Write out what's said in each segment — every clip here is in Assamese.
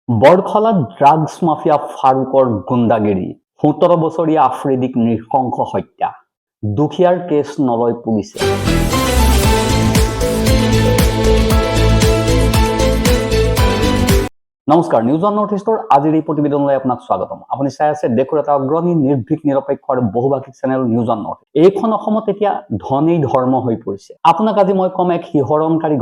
বৰখলাত ড্ৰাগছ মাফিয়া ফাৰুকৰ গুণ্ডাগিৰি, ১৭ বছৰীয়া আফ্ৰিদিক নৃশংস হত্যা, দুখীয়াৰ কেছ নলয় পুলিচে। নমস্কাৰ, নিউজ অন নৰ্থ ইষ্টৰ আজিৰ এই প্ৰতিবেদনলৈ আপোনাক স্বাগতম। আপুনি চাই আছে দেশৰ এটা অগ্ৰণী নিৰ্ভীক নিৰপেক্ষ আৰু বহুভাষিক চেনেল নিউজ অন নৰ্থ। এইখন অসমত এতিয়া ধনেই ধৰ্ম হৈ পৰিছে। আপোনাক আজি মই কম এক শিহৰণকাৰী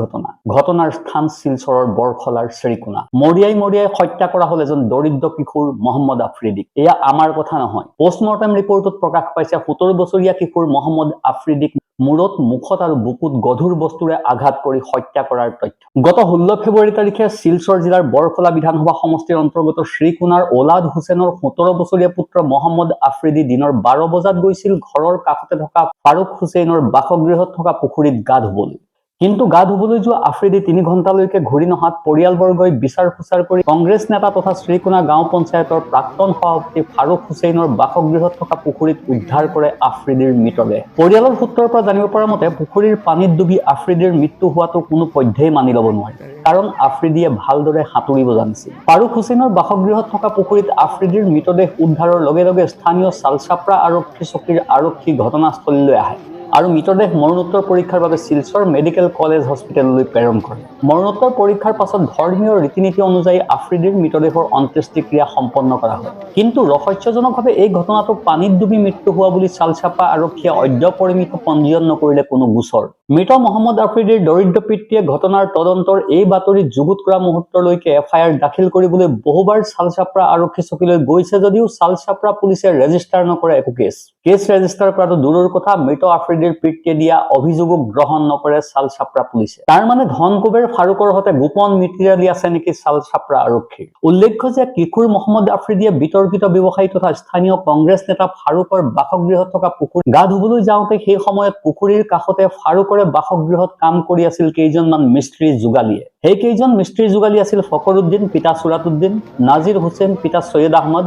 ঘটনাৰ স্থান শিলচৰৰ বৰখলাৰ শ্ৰীকোনা। মৰিয়াই হত্যা কৰা হল এজন দৰিদ্ৰ কিশোৰ মহম্মদ আফ্ৰিদিক। এয়া আমাৰ কথা নহয়। পোষ্টমৰ্টেম ৰিপৰ্টত প্ৰকাশ পাইছে ১৭ বছৰীয়া কিশোৰ মহম্মদ আফ্ৰিদিক মূৰত, মুখত আৰু বুকুত গধুৰ বস্তুৰে আঘাত কৰি হত্যা কৰাৰ তথ্য। গত ১৬ ফেব্ৰুৱাৰী তাৰিখে শিলচৰ জিলাৰ বৰখলা বিধানসভা সমষ্টিৰ অন্তৰ্গত শ্ৰীকোনাৰ ওলাদ হুছেইনৰ ১৭ বছৰীয়া পুত্ৰ মহম্মদ আফ্ৰিদি দিনৰ ১২ বজাত গৈছিল ঘৰৰ কাষতে থকা ফাৰুক হুছেইনৰ বাসগৃহত থকা পুখুৰীত গা ধুবলৈ। কিন্তু গা ধুবলৈ যোৱা আফ্ৰিদি ৩ ঘণ্টালৈকে ঘূৰি নহাত পৰিয়ালবৰ্গই বিচাৰ খোচাৰ কৰি কংগ্ৰেছ নেতা তথা শ্ৰীকোনা গাঁও পঞ্চায়তৰ প্ৰাক্তন সভাপতি ফাৰুক হুছেইনৰ বাসগৃহত থকা পুখুৰীত উদ্ধাৰ কৰে আফ্ৰিদিৰ মৃতদেহ। পৰিয়ালৰ সূত্ৰৰ পৰা জানিব পৰা মতে পুখুৰীৰ পানীত ডুবি আফ্ৰিদিৰ মৃত্যু হোৱাটো কোনো পধ্যেই মানি ল'ব নোৱাৰে, কাৰণ আফ্ৰিদিয়ে ভালদৰে সাঁতুৰিব জানিছিল। ফাৰুক হুছেইনৰ বাসগৃহত থকা পুখুৰীত আফ্ৰিদিৰ মৃতদেহ উদ্ধাৰৰ লগে লগে স্থানীয় চালচাপ্ৰা আৰক্ষী চকীৰ আৰক্ষী ঘটনাস্থলীলৈ আহে আৰু মৃতদেহ মৰণোত্তৰ পৰীক্ষাৰ বাবে শিলচৰ মেডিকেল কলেজ হস্পিটেললৈ প্ৰেৰণ কৰে। মৰণোত্তৰ পৰীক্ষাৰ পাছত ধৰ্মীয় ৰীতি নীতি অনুযায়ী আফ্ৰিদিৰ মৃতদেহৰ অন্ত্যেষ্টিক্ৰিয়া সম্পন্ন কৰা হয়। কিন্তু ৰহস্যজনকভাৱে এই ঘটনাটো পানীত ডুবি মৃত্যু হোৱা বুলি চালচাপা আৰক্ষীয়ে অদ্যপৰিমিত পঞ্জীয়ন নকৰিলে কোনো গোচৰ। মৃত মহম্মদ আফ্ৰিদিৰ দৰিদ্ৰ পিতৃয়ে ঘটনাৰ তদন্তৰ এই বাতৰিত যুগুত কৰা মুহূৰ্তলৈকে এফআইআৰ দাখিল কৰিবলৈ বহুবাৰ চালচাপ্ৰা আৰক্ষী চকীলৈ গৈছে যদিও চালচাপ্ৰা পুলিচে ৰেজিষ্টাৰ নকৰে একো কেছ ৰেজিষ্টাৰ কৰাটো দূৰৰ কথা, মৃত আফ্ৰিদিৰ পিতৃয়ে দিয়া অভিযোগক গ্ৰহণ নকৰে চালচাপ্ৰা পুলিচে। তাৰ মানে ধন কুবেৰ ফাৰুকৰ হতে গোপন মিতিৰালি আছে নেকি চালচাপ্ৰা আৰক্ষীৰ। উল্লেখ্য যে কিশোৰ মহম্মদ আফ্ৰিদিয়ে বিতৰ্কিত ব্যৱসায়ী তথা স্থানীয় কংগ্ৰেছ নেতা ফাৰুকৰ বাসগৃহত থকা পুখুৰীত গা ধুবলৈ যাওঁতে সেই সময়ত পুখুৰীৰ কাষতে ফাৰুকৰে বাসগৃহত কাম কৰি আছিল কেইজনমান মিস্ত্ৰী যোগালীয়ে। সেই কেইজন মিস্ত্ৰী যোগালী আছিল ফকৰুদ্দিন পিতা চুৰাতুদ্দিন, নাজিৰ হুছেইন পিতা সৈয়দ আহমদ,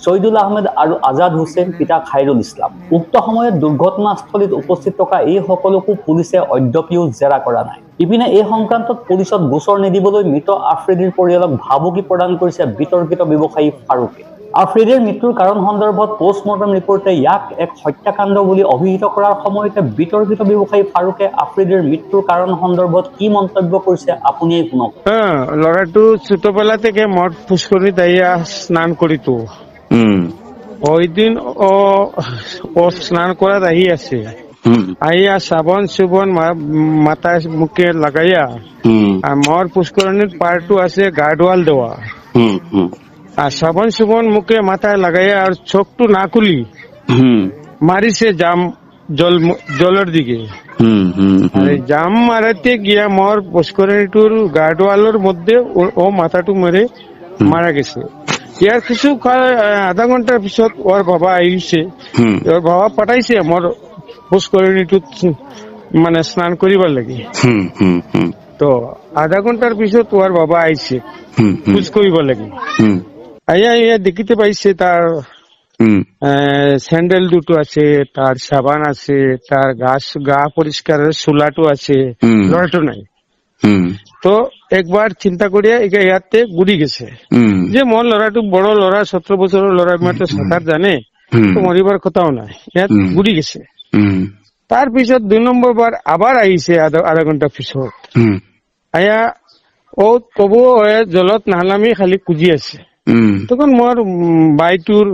শহীদুল আহমেদ আৰু আজাদ হুছেইন পিতা খাইৰুল ইছলাম। উক্ত সময়ত দুৰ্ঘটনাস্থলীত উপস্থিত থকা এই সকলোকো পুলিচে অদ্যপিও জেৰা কৰা নাই। ইপিনে এই সংক্ৰান্তত পুলিচত গোচৰ নিদিবলৈ মৃত আফ্ৰিদিৰ পৰিয়ালক ভাবুকি প্ৰদান কৰিছে বিতৰ্কিত ব্যৱসায়ী ফাৰুকে। আফ্ৰিদিৰ মৃত্যুৰ কাৰণ সন্দৰ্ভত পোষ্টমৰ্টেম ৰিপৰ্টে ইয়াক এক হত্যাকাণ্ড বুলি অভিহিত কৰাৰ সময়তে বিতৰ্কিত ব্যৱসায়ী ফাৰুকে আফ্ৰিদিৰ মৃত্যুৰ কাৰণ সন্দৰ্ভত কি মন্তব্য কৰিছে আপুনিয়ে শুনক। ল'ৰাটো ছোটবেলা থেকে মদ পুষ্করিত আইয়া স্নান করিত। ওই দিন ও স্নান করার আহি আছে, আইয়া সাবন সুবন মাথায় মুখে লাগাইয়া আর মর পুষ্করণীর পারটু আছে গার্ডওয়াল দেওয়া, আর সাবন সুবন মুখে মাথায় লাগাইয়া আর চোখটু না খুলি মারিছে জাম জলের দিকে। জাম মারাতে গিয়া মর পুষ্করিণীটোর গার্ডওয়ালের মধ্যে ও মাথাটো মেরে মারা গেছে। ইয়ার কিছু আধা ঘন্টার পিছত ওর বাবা আইছে, ওর বাবা পাঠাইছে আমার পুষ্করিণীটোত মানে স্নান করিবার লাগি। তো আধা ঘন্টার পিছত ওর বাবা আইছে পুজ করিবার লাগি। আইয়া দেখিতে পাইছে তার স্যান্ডেল দুটো আছে, তার সাবান আছে, তার গা পরিষ্কারের চুলাটো আছে, লড়াটো নাই। তো একবার চিন্তা করিয়া ইয়াতে গুড়ি গেছে যে মোর লড়াটো বড় লড়া, 17 বছরের লড়া, মাত্র সাঁতার জানে, তো মরিবার কথাও নাই, ইয়াত গুড়ি গেছে। তার পিছত 2 নম্বর বার আবার আইছে আধা ঘন্টা পিছত। আয়া ও তবুও জলত নালামি খালি কুজি আছে। তখন মোর বাইটোর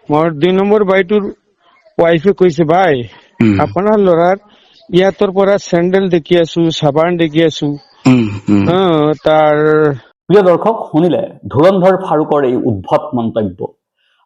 মোর 2 নম্বর বাইটোর ওয়াইফে কইছে, ভাই আপনার লড়ার ইয়াতর পৰা স্যান্ডেল দেখি আছো, সাবান দেখি আছো। তাৰ প্ৰিয় দৰ্শক, শুনিলে ধুৰন্ধৰ ফাৰুকৰ এই উদ্ভট মন্তব্য।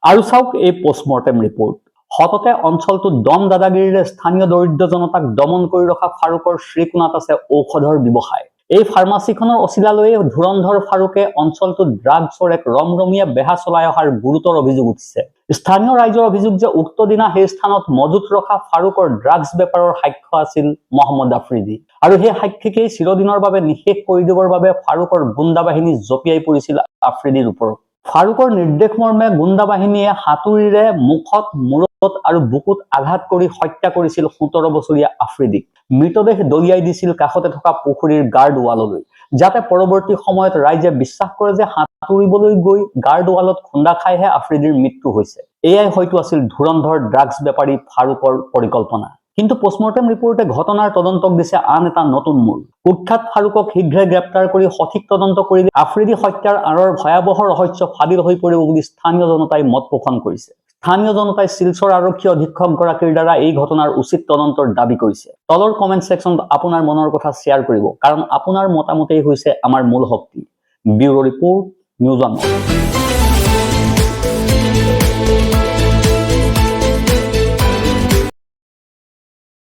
আৰু চাওক এই পোষ্টমৰ্টেম ৰিপৰ্ট। সততে অঞ্চলটোত দম দাদাগিৰিৰে স্থানীয় দৰিদ্ৰ জনতাক দমন কৰি ৰখা ফাৰুকৰ শ্ৰীকোণাত আছে ঔষধৰ ব্যৱসায়। এই ফাৰ্মাচীখনৰ অচিলালৈয়ে ধুৰন্ধৰ ফাৰুকে অঞ্চলটোত ড্ৰাগছৰ এক ৰমৰমীয়া বেহা চলাই অহাৰ গুৰুতৰ অভিযোগ উঠিছে। স্থানীয় ৰাইজৰ অভিযোগ যে উক্ত দিনা সেই স্থানত মজুত ৰখা ফাৰুকৰ ড্ৰাগছ বেপাৰৰ সাক্ষ্য আছিল মহম্মদ আফ্ৰিদি, আৰু সেই সাক্ষীকেই চিৰদিনৰ বাবে নিশেষ কৰি দিবৰ বাবে ফাৰুকৰ গুণ্ডা বাহিনী জঁপিয়াই পৰিছিল আফ্ৰিদিৰ ওপৰত। ফাৰুকৰ নিৰ্দেশ মৰ্মে গুণ্ডা বাহিনীয়ে হাতুৰিৰে মুখত, মূৰত আৰু বুকুত আঘাত কৰি হত্যা কৰিছিল 17 বছৰীয়া আফ্ৰিদিক। মৃতদেহ দলিয়াই দিছিল কাষতে থকা পুখুৰীৰ গাৰ্ড ৱাললৈ, যাতে পৰৱৰ্তী সময়ত ৰাইজে বিশ্বাস কৰে যে সাঁতুৰিবলৈ গৈ গাৰ্ড ৱালত খুন্দা খাইহে আফ্ৰিদিৰ মৃত্যু হৈছে। এয়াই হয়তো আছিল ধুৰন্ধৰ ড্ৰাগছ বেপাৰী ফাৰুকৰ পৰিকল্পনা। কিন্তু পোষ্টমৰ্টেম ৰিপৰ্টে ঘটনাৰ তদন্তক দিছে আন এটা নতুন মূল। কুখ্যাত ফাৰুকক শীঘ্ৰে গ্ৰেপ্তাৰ কৰি সঠিক তদন্ত কৰিলে আফ্ৰিদি হত্যাৰ আঁৰৰ ভয়াৱহ ৰহস্য ফাদিল হৈ পৰিব বুলি স্থানীয় জনতাই মত পোষণ কৰিছে। স্থানীয় জনতাই শিলচৰ আৰক্ষী অধীক্ষকগৰাকীৰ দ্বাৰা এই ঘটনাৰ উচিত তদন্তৰ দাবী কৰিছে। তলৰ কমেণ্ট ছেকশ্যনত আপোনাৰ মনৰ কথা শ্বেয়াৰ কৰিব, কাৰণ আপোনাৰ মতামতেই হৈছে আমাৰ মূল শক্তি। Bureau report, news on north.